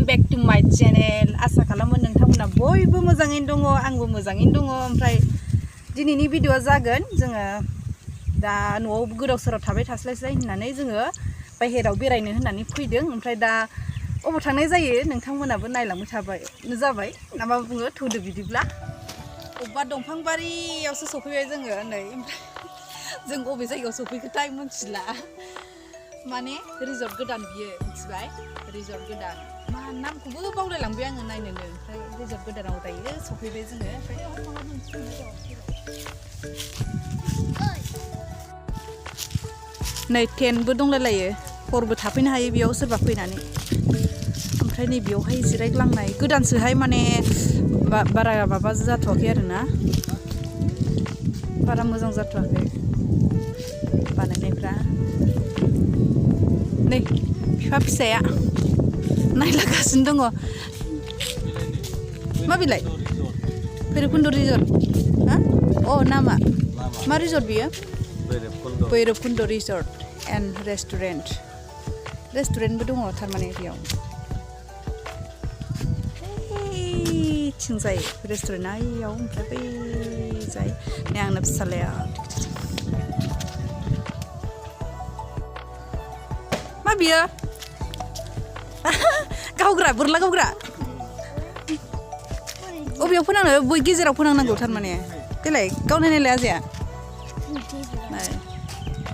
Welcome back to my channel. आसा खालामो नोंथांमोना बयबो मोजाङैनो दङ आंबो मोजाङैनो दङ ओमफ्राय दिनैनि भिडिअआ जागोन जोङो दा न'आव गोदाव सोराव थाबाय थास्लायस्लाय होननानै जोङो बाहेरायाव बेरायनो होननानै फैदों ओमफ्राय दा अबाव थांनाय जायो नोंथांमोनाबो नायलांबाय थाबाय जाबाय ना मा बुङो थौदो बिदिब्ला अबबा दंफां बारियावसो सफैबाय जोङो नै जों अबे जायगायाव सफैखोथाय मिथिला माने रिजर्ट गोदान बियो मिथिबाय रिजर्ट गोदान मा नामखौबो बावलायलांबाय आङो नायनोनो ओमफ्राय रिजर्ट गोदानाव दायो सफैबाय जोङो नै टेन्टबो दंलायलायो हरबो थाफैनो हायो बेयाव सोरबा फैनानै ओमफ्राय नै बेयावहाय जिरायग्लांनाय गोदानसोहाय माने बारा माबा जाथ'वाखै आरोना बारा मोजां जाथ'वाखै बानायनायफ्रा नै बिफा फिसाया नायलागासिनो दङ मा बिलाय भैरबकुंड रिजर्ट हा अ नामा मा रिजर्ट बियो भैरबकुंड रिजर्ट एन्ड रेस्टुरेन्टबो दङ थारमाने बेयाव थिंजाय रेस्टुरेन्टआ इयाव ओमफ्राय बैजाय नै आंना फिसालाया मा बियो गावग्रा बोरला गावग्रा अबेयाव फोनांनो बै गेजेराव फोनांनांगौ थारमाने देलाय गावनाय नायलाय आजाया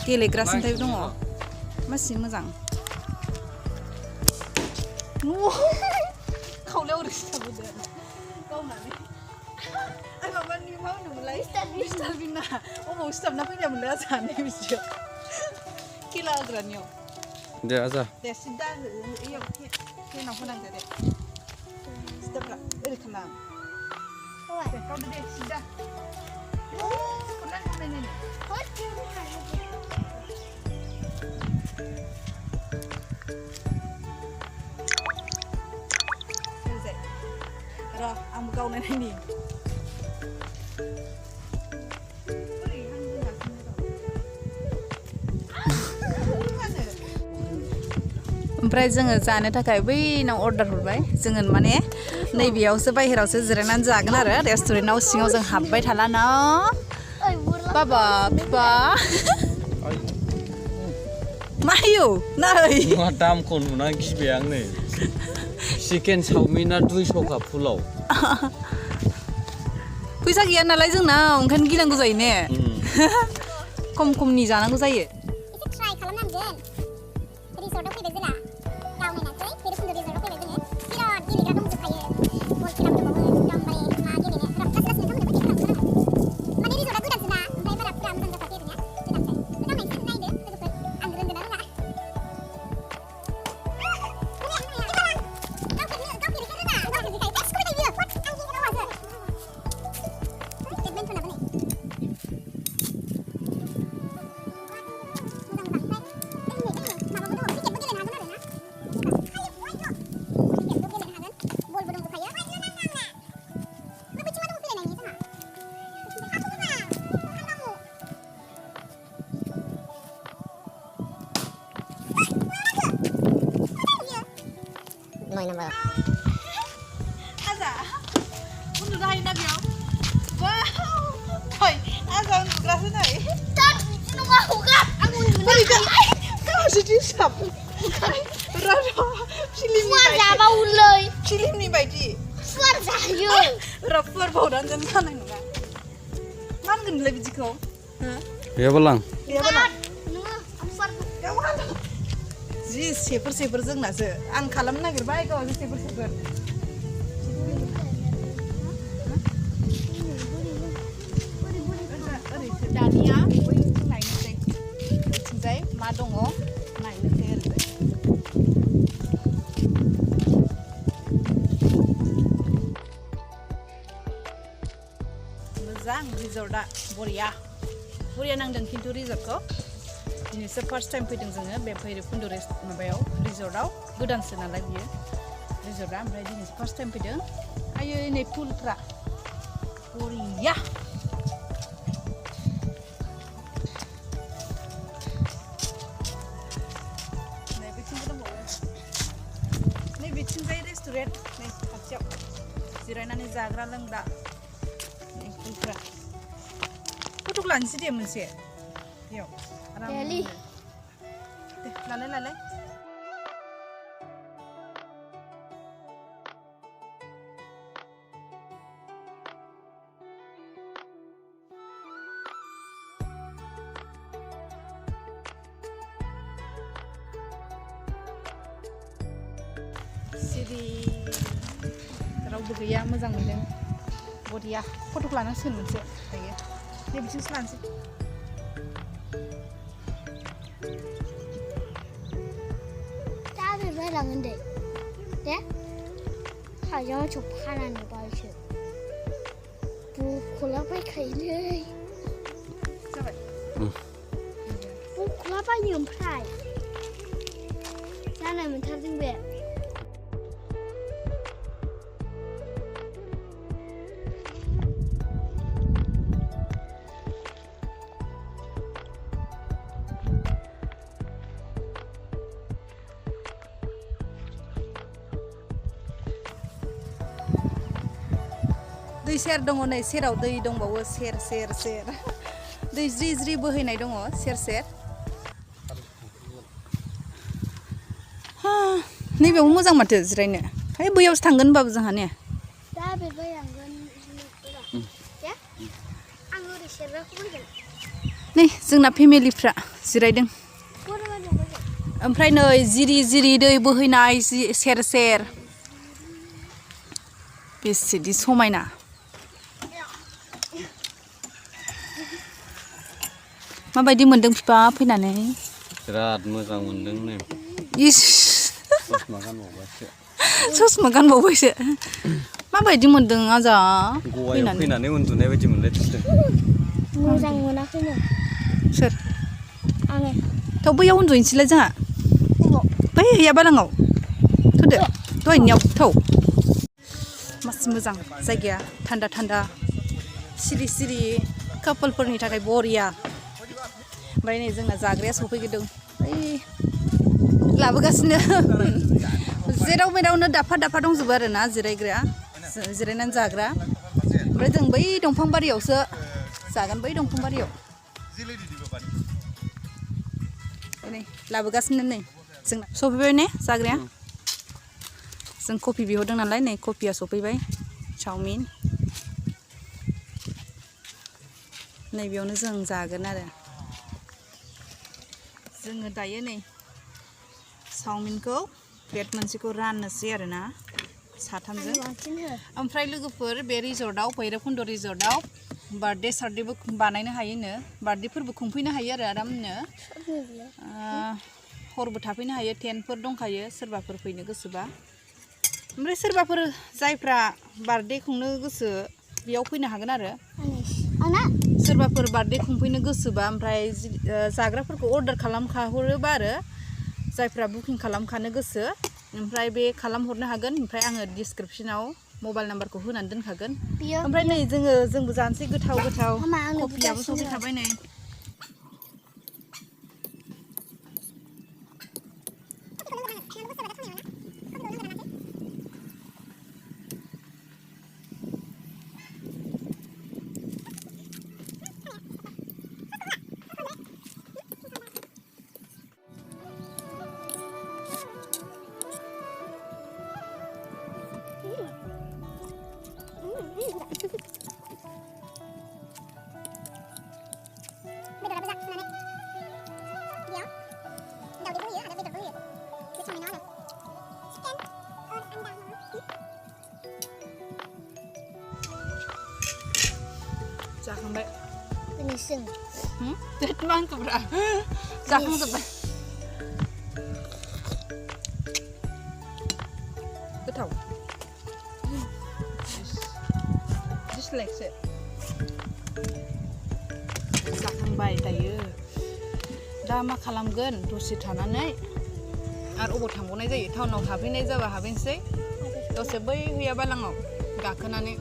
गेलेग्रा सिन्थाय दङ मासि मोजां खावलायाव ओरै सिथाबोदो गावनानै आं माबानि मा होनोमोनलाय मिस्टार बिना अबाव सिथाबना फैनायमोनलाय आजानो बिदियाव खेला होग्रानियाव दे आजा दे सिदा इयाव फेनाव होनांगो दे सिदाब्रा ओरै खालाम दे गावदो दे सिदा र' आंबो गावनाय नायनि ओमफ्राय जोङो जानो थाखाय बैनाव अर्डार हरबाय जोङो माने नैबेयावसो बाहेरायावसो जिरायनानै जागोन आरो रेस्टुरेन्टआव सिङाव जों हाबबाय थाला ना बाबा बिफा मायो नै मा दामखौ नुना गिबाय आं नै चिकेन चावमिना 200 का फुलाव फैसा गैया नालाय जोंनाव ओंखायनो गिनांगौ जायो ने खम खमनि जानांगौ जायो ट्राइ खालामनांगोन रिसर्टआव फैबाय जोंना गावनायनासै भैरबकुंड रिसर्टआव फैबाय जोङो बिराद गेलेग्रा दंजोबखायो बल खेला दंबावो एकदम माने मा गेलेनो गासै नोंथांमोननोबो देखायलांगोन माने रिसर्टआ गोदानसो ना ओमफ्राय बारा मोजां जाथाराखै आरोना गोदानसो नायदो लोगोफोर आं रोंगोना रोङा Aza, udah dah ini biar. Wow, toy, Aza untuk kerasa nih. Tak, nunggu aku kan. Aku Berikan, kau sedih sap. Rada, film ni baik. suara bau lei. Film ni baik je. Suara saya. Rapper bau dan jangan kan enggak. Mana kan lebih jauh? ya belang Dia mana? Nunggu, aku suara. Yang mana? Ji seper जों नासो आं खालामनो नागिरबाय गावसो shaper दानिया बयबो नायनोसै बिथिंजाय मा दङ नायनोसै आरो मोजां रिजर्टआ बरिया नांदों खिन्थु रिजर्टखौ दिनैसो फार्स्ट टाइम फैदों जोङो बे भैरबकुंड माबायाव रिजर्टआव गोदानसो नालाय बियो रिजर्टआ ओमफ्राय दिनैसो फार्स्ट टाइम फैदों आयो नै पुलफ्रा बरिया नै बिथिंबो दंबावो नै बिथिंजाय रेस्टुरेन्ट नै खाथियाव जिरायनानै जाग्रा लोंग्रा नै फुलफ्रा फटक लानोसै दे मोनसे बेयाव आराम दे लालाय सिरि रावबो गैया मोजां मोनदों बरिया फटक लानांसिगोन मोनसे दायो नै बिथिंसो लानोसै दा बेरायलांगोन दे हायाव फानानै बायसो बख'लाबायखायोलै जाबाय बख'लाबायो ओमफ्राय जानाय मोनथारदों बे दै सेर दङ नै सेराव दै दंबावो सेर दै ज्रि बोहैनाय दङ सेर नैबेयाव मोजां माथो जिरायनो है बैयावसो थांगोन होनबाबो जोंहा ने दा बेरायलांगोन आं ओरै सेरग्राखौ बोगोन नै जोंना फेमिलिफ्रा जिरायदों ओमफ्राय नै जिरि दै बोहैनाय सेर बेसेदि समायना माबायदि मोनदों फिफा फैनानै बिराद मोजां मोनदों नै इस ससमा गानबावबायसो माबायदि मोनदों आजा गवायाव फैनानै उन्दुनाय बायदि मोनलायथारदों मोजां मोनाखैनो सोर आङो थ' बैयाव उन्दुहैनोसैलाय जोंहा बै हैया बालाङाव थ'दो दहायनियाव थौ मासि मोजां जायगाया थान्दा सिरि कापोलफोरनि थाखाय बरिया ओमफ्राय नै जोंना जाग्राया सफैगोरदों ओइ लाबोगासिनो जेराव मेरावनो दाफा दंजोबो आरोना जिरायग्रा जिरायनानै जाग्रा ओमफ्राय जों बै दंफां बारियावसो जागोन बै दंफां बारियाव नै लाबोगासिनो नै जोंना सफैबाय ने जाग्राया जों कफि बिहरदों नालाय नै कफिया सफैबाय चावमिन नैबेयावनो जों जागोन आरो जोङो दायो नै चावमिनखौ प्लेट मोनसेखौ राननोसै आरोना साथामजों ओमफ्राय लोगोफोर बे रिजर्टआव भैरबकुन्द रिजर्टआव बार्थडे सार्थडेबो बानायनो हायोनो बार्थडेफोरबो खुंफैनो हायो आरो आरामनो हरबो थाफैनो हायो टेन्टफोर दंखायो सोरबाफोर फैनो गोसोबा ओमफ्राय सोरबाफोर जायफ्रा बार्थडे खुंनो गोसो बेयाव फैनो हागोन आरो सोरबाफोर बार्थडे खुंफैनो गोसोबा ओमफ्राय जाग्राफोरखौ अर्डार खालामखाहरोबा आरो जायफ्रा बुकिं खालामखानो गोसो ओमफ्राय बे खालामहरनो हागोन ओमफ्राय आङो डिसक्रिपसनाव मबाइल नाम्बारखौ होनानै दोनखागोन ओमफ्राय नै जोंबो जानोसै गोथाव कफियाबो सफैखाबाय नै जाखांबाय फिनिशिं मानसिफ्रा जाखांजोब्बाय गोथाव दिसलाइकसो जाखांबाय दायो दा मा खालामगोन दसे थानानै आरो अबाव थांबावनाय जायो टाउनाव हाबहैनाय जाबा हाबहैनोसै दसे बै हैया बालाङाव गाखोनानै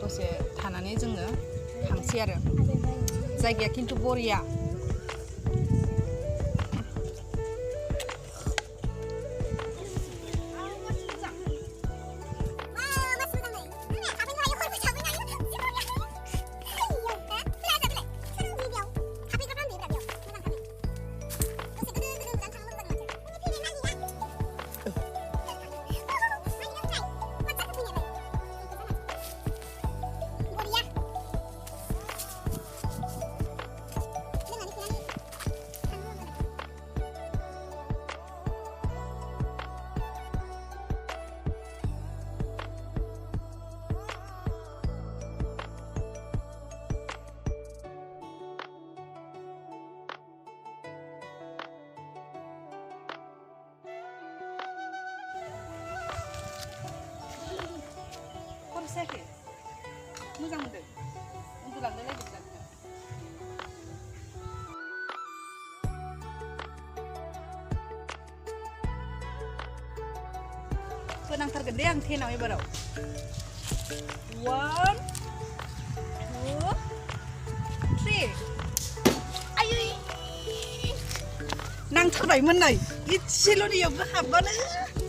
दसे थानानै जोङो थांसै आरो जायगाया खिन्थु बरिया मोजां मोनदों उन्दुलांनो नागिरदों फोनांथारगोन दे आं 10 आव एबाराव 1 2 3 आयै नांथारबायमोन नै इसेल' दैयावबो हाबबानो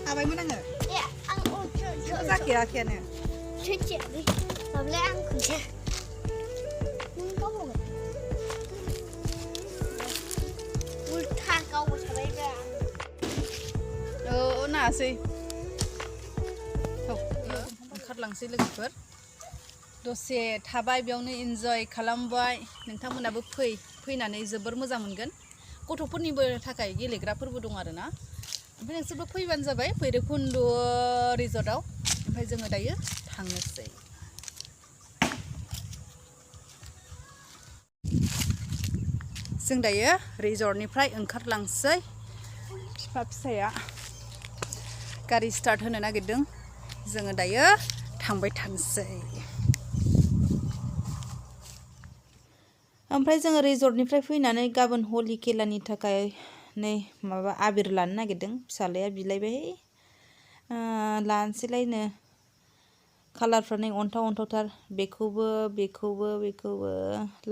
हाबायमोन आङो जाखायाखैयानो नाङासै ओंखारलांसै लोगोफोर दसे थाबाय बेयावनो इन्जय खालामबाय नोंथांमोनाबो फैनानै जोबोर मोजां मोनगोन गथ'फोरनिबो थाखाय गेलेग्राफोरबो दं आरोना ओमफ्राय नोंसोरबो फैबानो जाबाय भैरबकुन्द रिजर्टआव ओमफ्राय जोङो दायो थांनोसै जों दायो रिजर्टनिफ्राय ओंखारलांसै फिसाया गारि स्टार्ट होनो नागिरदों जोङो दायो थांबाय थानोसै ओमफ्राय जोङो रिजर्टनिफ्राय फैनानै गाबोन हलि खेलानि थाखाय नै माबा आबिर लानो नागिरदों फिसालाया बिलाइबाय लानोसैलायनो कालारफ्रा नै अन्थाव-अन्थावथार बेखौबो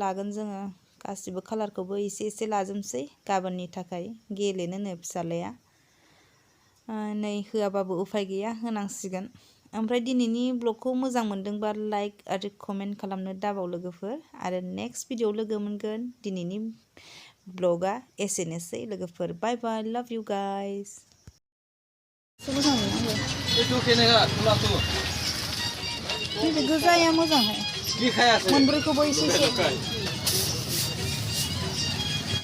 लागोन जोङो गासिबो कालारखौबो एसे लाजोबसै गाबोननि थाखाय गेलेनोनो फिसालाया नै होआबाबो उफाय गैया होनांसिगोन ओमफ्राय दिनैनि ब्लगखौ मोजां मोनदोंबा लाइक आरो कमेन्ट खालामनो दाबाव लोगोफोर आरो नेक्स्ट भिडिअ लोगो मोनगोन दिनैनि ब्लगा एसेनोसै लोगोफोर बाय बाय लाभ इउ गाइस मोजां मोनो गोजाया मोजांहाय मोनब्रैखौबो एसे